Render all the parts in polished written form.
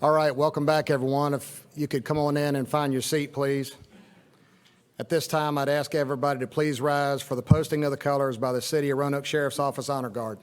All right, welcome back, everyone. If you could come on in and find your seat, please. At this time, I'd ask everybody to please rise for the posting of the colors by the City of Roanoke Sheriff's Office Honor Guard.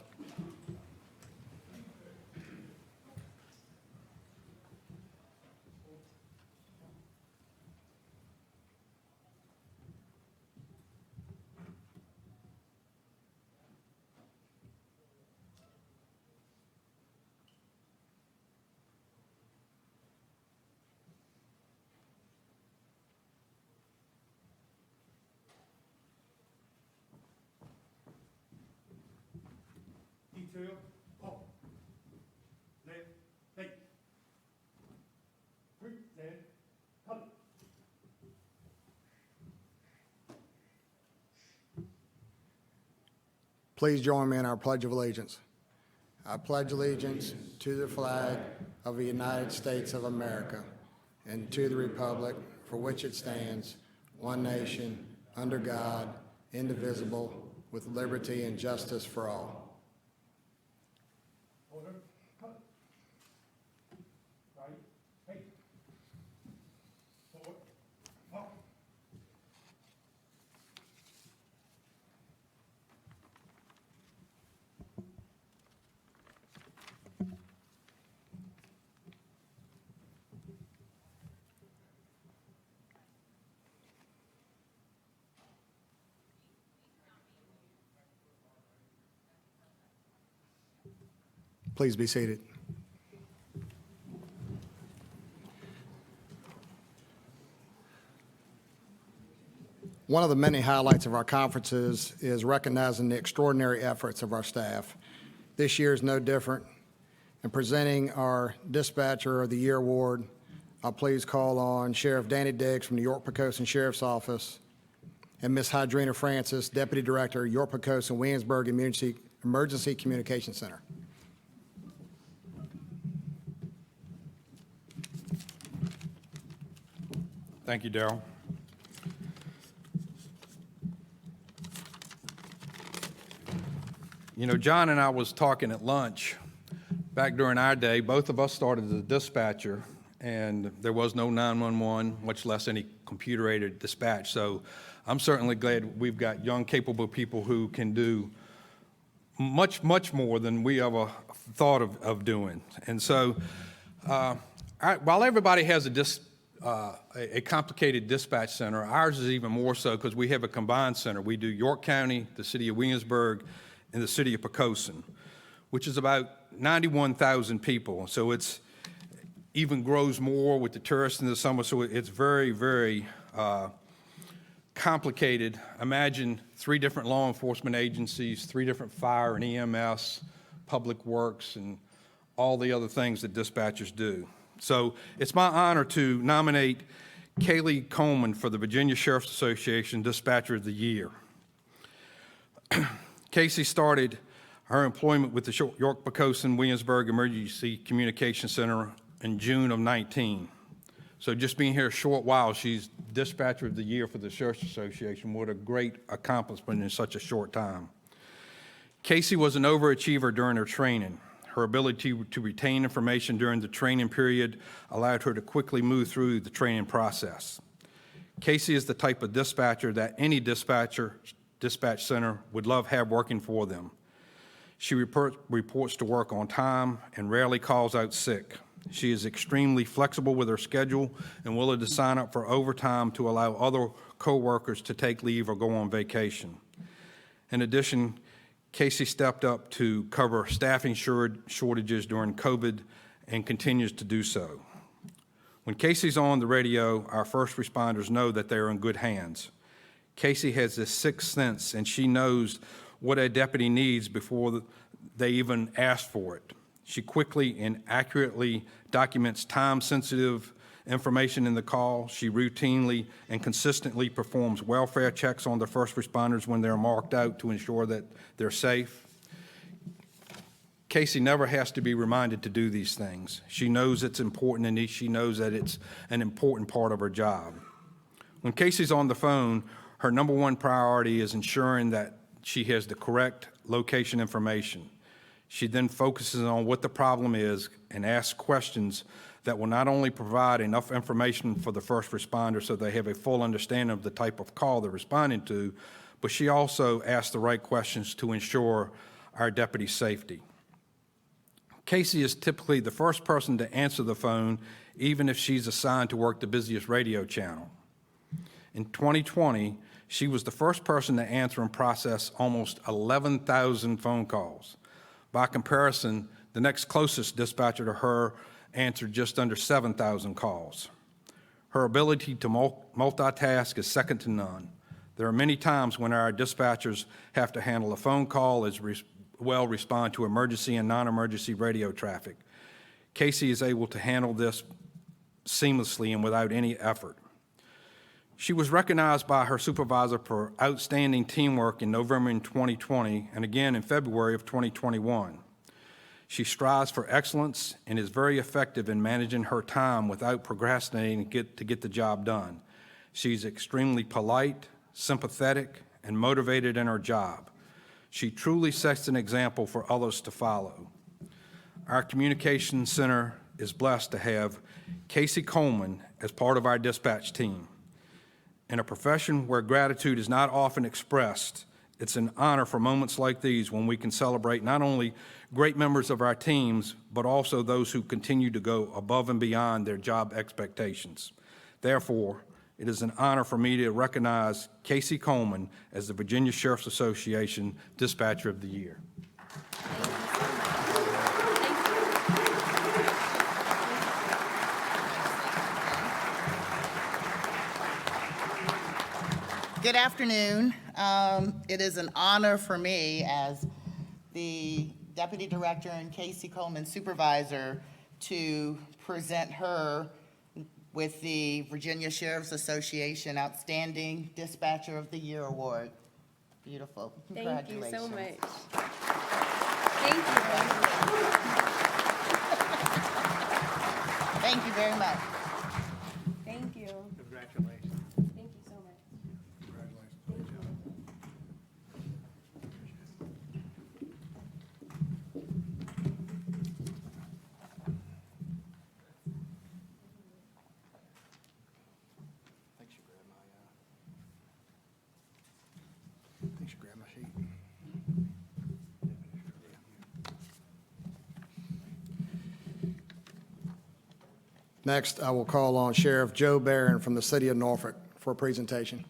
Detail, up, left, right, quick, then, cut. Please join me in our Pledge of Allegiance. I pledge allegiance to the flag of the United States of America and to the republic for which it stands, one nation, under God, indivisible, with liberty and justice for all. Order, cut. Right, right. Forward, up. Please be seated. One of the many highlights of our conferences is recognizing the extraordinary efforts of our staff. This year is no different. In presenting our Dispatcher of the Year Award, I'll please call on Sheriff Danny Diggs from the York-Poquoson Sheriff's Office and Ms. Hydrina Francis, Deputy Director, York-Poquoson Williamsburg Emergency Communication Center. Thank you, Darrell. You know, John and I was talking at lunch back during our day. Both of us started as a dispatcher, and there was no 911, much less any computer-aided dispatch. So I'm certainly glad we've got young, capable people who can do much, much more than we ever thought of doing. And so while everybody has a complicated dispatch center, ours is even more so because we have a combined center. We do York County, the city of Williamsburg, and the city of Poquoson, which is about 91,000 people. So it's even grows more with the tourists in the summer. So it's very, very complicated. Imagine 3 different law enforcement agencies, 3 different fire and EMS, public works, and all the other things that dispatchers do. So it's my honor to nominate Kaylee Coleman for the Virginia Sheriff's Association Dispatcher of the Year. Casey started her employment with the York-Poquoson Williamsburg Emergency Communication Center in June of 19. So just being here a short while, she's Dispatcher of the Year for the Sheriff's Association. What a great accomplishment in such a short time. Casey was an overachiever during her training. Her ability to retain information during the training period allowed her to quickly move through the training process. Casey is the type of dispatcher that any dispatch center would love have working for them. She reports to work on time and rarely calls out sick. She is extremely flexible with her schedule and willing to sign up for overtime to allow other co-workers to take leave or go on vacation. In addition, Casey stepped up to cover staffing shortages during COVID and continues to do so. When Casey's on the radio, our first responders know that they're in good hands. Casey has this sixth sense, and she knows what a deputy needs before they even ask for it. She quickly and accurately documents time-sensitive information in the call. She routinely and consistently performs welfare checks on the first responders when they're marked out to ensure that they're safe. Casey never has to be reminded to do these things. She knows it's important, and she knows that it's an important part of her job. When Casey's on the phone, her number one priority is ensuring that she has the correct location information. She then focuses on what the problem is and asks questions that will not only provide enough information for the first responder so they have a full understanding of the type of call they're responding to, but she also asks the right questions to ensure our deputies' safety. Casey is typically the first person to answer the phone, even if she's assigned to work the busiest radio channel. In 2020, she was the first person to answer and process almost 11,000 phone calls. By comparison, the next closest dispatcher to her answered just under 7,000 calls. Her ability to multitask is second to none. There are many times when our dispatchers have to handle a phone call as well respond to emergency and non-emergency radio traffic. Casey is able to handle this seamlessly and without any effort. She was recognized by her supervisor for outstanding teamwork in November in 2020 and again in February of 2021. She strives for excellence and is very effective in managing her time without procrastinating to get the job done. She's extremely polite, sympathetic, and motivated in her job. She truly sets an example for others to follow. Our communications center is blessed to have Casey Coleman as part of our dispatch team. In a profession where gratitude is not often expressed, it's an honor for moments like these when we can celebrate not only great members of our teams, but also those who continue to go above and beyond their job expectations. Therefore, it is an honor for me to recognize Casey Coleman as the Virginia Sheriff's Association Dispatcher of the Year. Good afternoon. It is an honor for me as the Deputy Director and Casey Coleman Supervisor to present her with the Virginia Sheriff's Association Outstanding Dispatcher of the Year Award. Beautiful. Thank you Congratulations. so much. Thank you. Thank you very much. Thank you. Congratulations. Thank you so much. I think she grabbed my sheet. Next, I will call on Sheriff Joe Barron from the City of Norfolk for a presentation.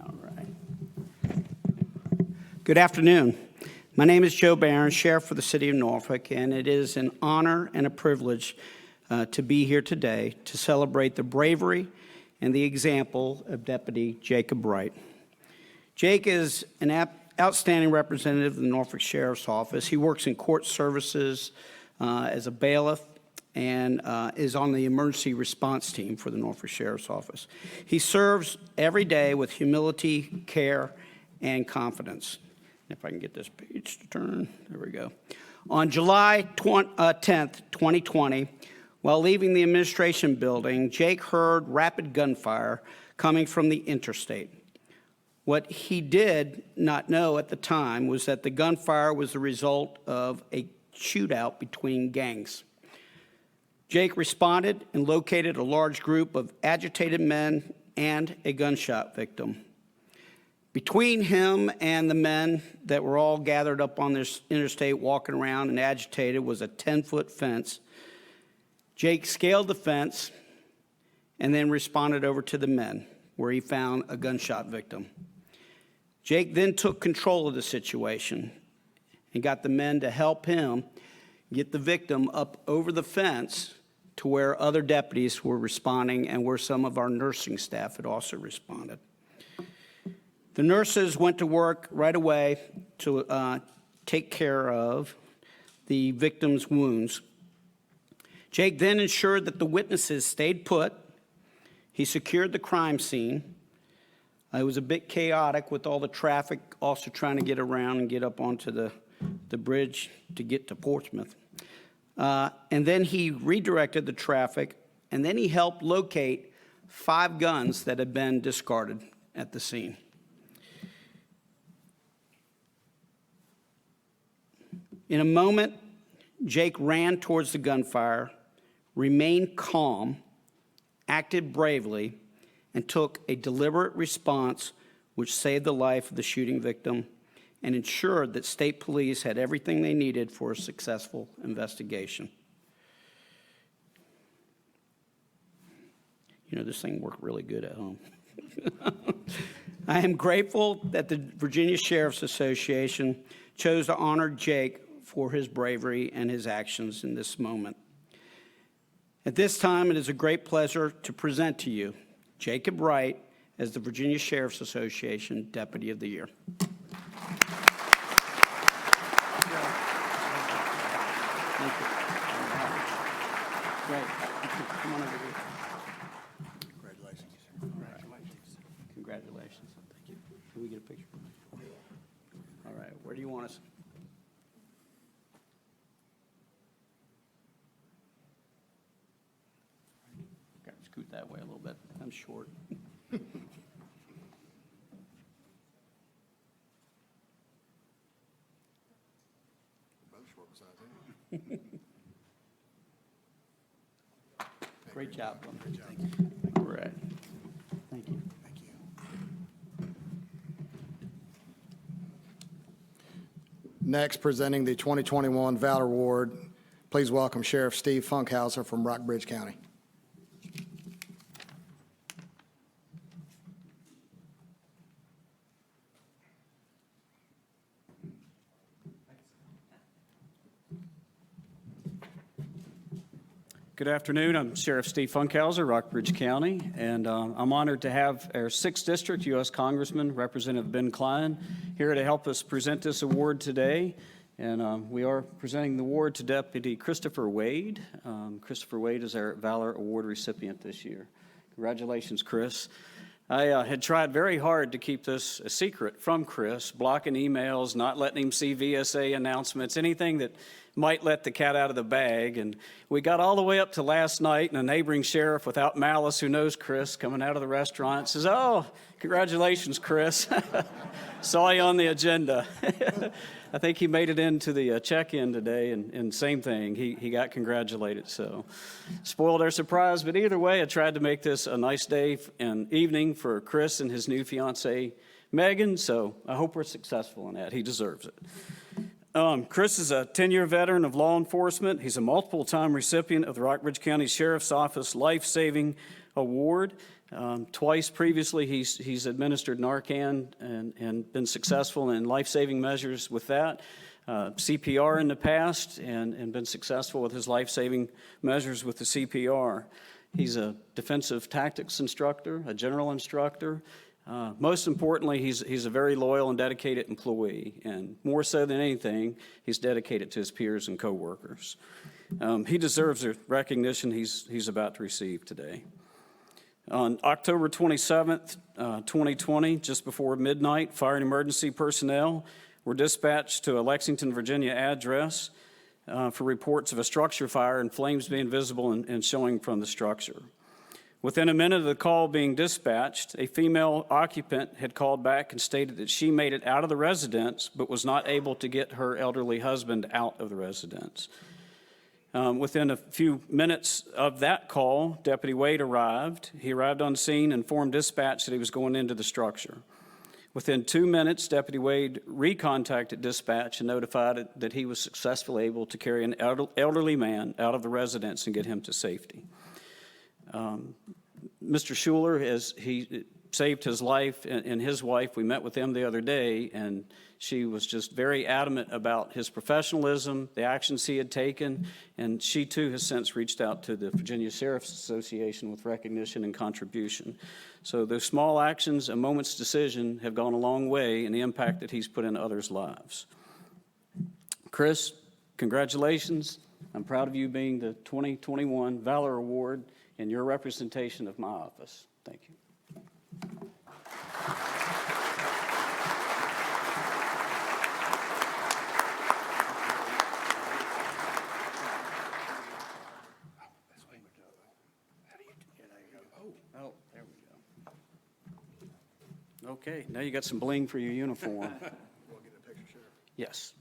All right. Good afternoon. My name is Joe Barron, Sheriff for the City of Norfolk, and it is an honor and a privilege to be here today to celebrate the bravery and the example of Deputy Jacob Wright. Jake is an outstanding representative of the Norfolk Sheriff's Office. He works in court services as a bailiff and is on the emergency response team for the Norfolk Sheriff's Office. He serves every day with humility, care, and confidence. If I can get this page to turn, there we go. On July 10th, 2020, while leaving the administration building, Jake heard rapid gunfire coming from the interstate. What he did not know at the time was that the gunfire was the result of a shootout between gangs. Jake responded and located a large group of agitated men and a gunshot victim. Between him and the men that were all gathered up on this interstate walking around and agitated was a 10-foot fence. Jake scaled the fence and then responded over to the men, where he found a gunshot victim. Jake then took control of the situation and got the men to help him get the victim up over the fence to where other deputies were responding and where some of our nursing staff had also responded. The nurses went to work right away to take care of the victim's wounds. Jake then ensured that the witnesses stayed put. He secured the crime scene. It was a bit chaotic with all the traffic also trying to get around and get up onto the bridge to get to Portsmouth. And then he redirected the traffic, and then he helped locate 5 guns that had been discarded at the scene. In a moment, Jake ran towards the gunfire, remained calm, acted bravely, and took a deliberate response which saved the life of the shooting victim and ensured that state police had everything they needed for a successful investigation. You know, this thing worked really good at home. I am grateful that the Virginia Sheriff's Association chose to honor Jake for his bravery and his actions in this moment. At this time, it is a great pleasure to present to you Jacob Wright as the Virginia Sheriff's Association Deputy of the Year. Thank you. Great. Come on over here. Congratulations. Thank you. Can we get a picture? All right. Where do you want us? Okay, scoot that way a little bit. I'm short. Great job, Glenn. Great job. All right. Thank you. Thank you. Next, presenting the 2021 Valor Award, please welcome Sheriff Steve Funkhauser from Rockbridge County. Good afternoon. I'm Sheriff Steve Funkhauser, Rockbridge County, and I'm honored to have our 6th District U.S. Congressman, Representative Ben Klein, here to help us present this award today. And we are presenting the award to Deputy Christopher Wade. Christopher Wade is our Valor Award recipient this year. Congratulations, Chris. I had tried very hard to keep this a secret from Chris, blocking emails, not letting him see VSA announcements, anything that might let the cat out of the bag. And we got all the way up to last night, and a neighboring sheriff without malice who knows Chris coming out of the restaurant says, "Oh, congratulations, Chris. Saw you on the agenda." I think he made it into the check-in today, and same thing, he got congratulated. So spoiled our surprise, but either way, I tried to make this a nice day and evening for Chris and his new fiancee, Megan, so I hope we're successful in that. He deserves it. Chris is a 10-year veteran of law enforcement. He's a multiple-time recipient of the Rockbridge County Sheriff's Office Life-Saving Award. Twice previously, he's administered Narcan and been successful in life-saving measures with that. CPR in the past and been successful with his life-saving measures with the CPR. He's a defensive tactics instructor, a general instructor. Most importantly, he's a very loyal and dedicated employee, and more so than anything, he's dedicated to his peers and coworkers. He deserves the recognition he's about to receive today. On October 27th, 2020, just before midnight, fire and emergency personnel were dispatched to a Lexington, Virginia address for reports of a structure fire and flames being visible and showing from the structure. Within a minute of the call being dispatched, a female occupant had called back and stated that she made it out of the residence but was not able to get her elderly husband out of the residence. Within a few minutes of that call, Deputy Wade arrived. He arrived on scene and informed dispatch that he was going into the structure. Within 2 minutes, Deputy Wade recontacted dispatch and notified that he was successfully able to carry an elderly man out of the residence and get him to safety. Mr. Schuler, he saved his life and his wife. We met with them the other day, and she was just very adamant about his professionalism, the actions he had taken, and she too has since reached out to the Virginia Sheriff's Association with recognition and contribution. So those small actions, a moment's decision, have gone a long way in the impact that he's put in others' lives. Chris, congratulations. I'm proud of you being the 2021 Valor Award and your representation of my office. Thank you. Okay, now you got some bling for your uniform. Yes.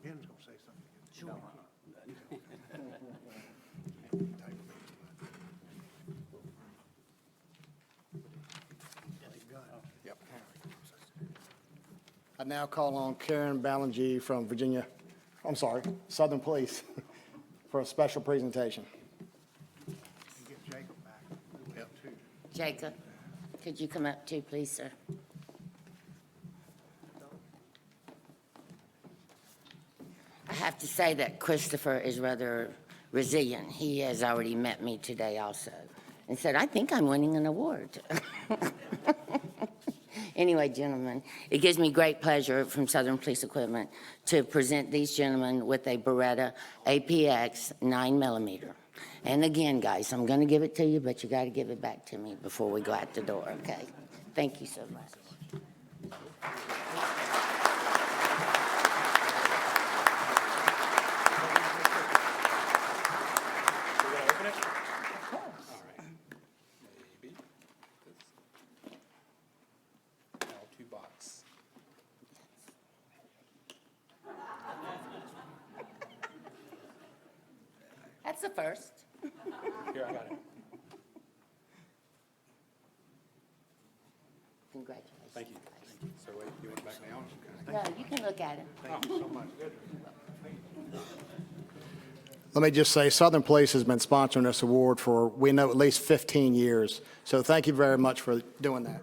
Ben's gonna say something. I now call on Karen Ballingy from Southern Police, for a special presentation. Get Jacob back. We will too. Jacob, could you come up too, please, sir? I have to say that Christopher is rather resilient. He has already met me today also and said, I think I'm winning an award. Anyway, gentlemen, it gives me great pleasure from Southern Police Equipment to present these gentlemen with a Beretta APX 9mm. And again, guys, I'm going to give it to you, but you got to give it back to me before we go out the door, okay? Thank you so much. That's the first. Here, I got it. Congratulations. Thank you. So wait, you want it back now? No, you can look at it. Thank you so much. Let me just say, Southern Police has been sponsoring this award for, we know, at least 15 years. So thank you very much for doing that.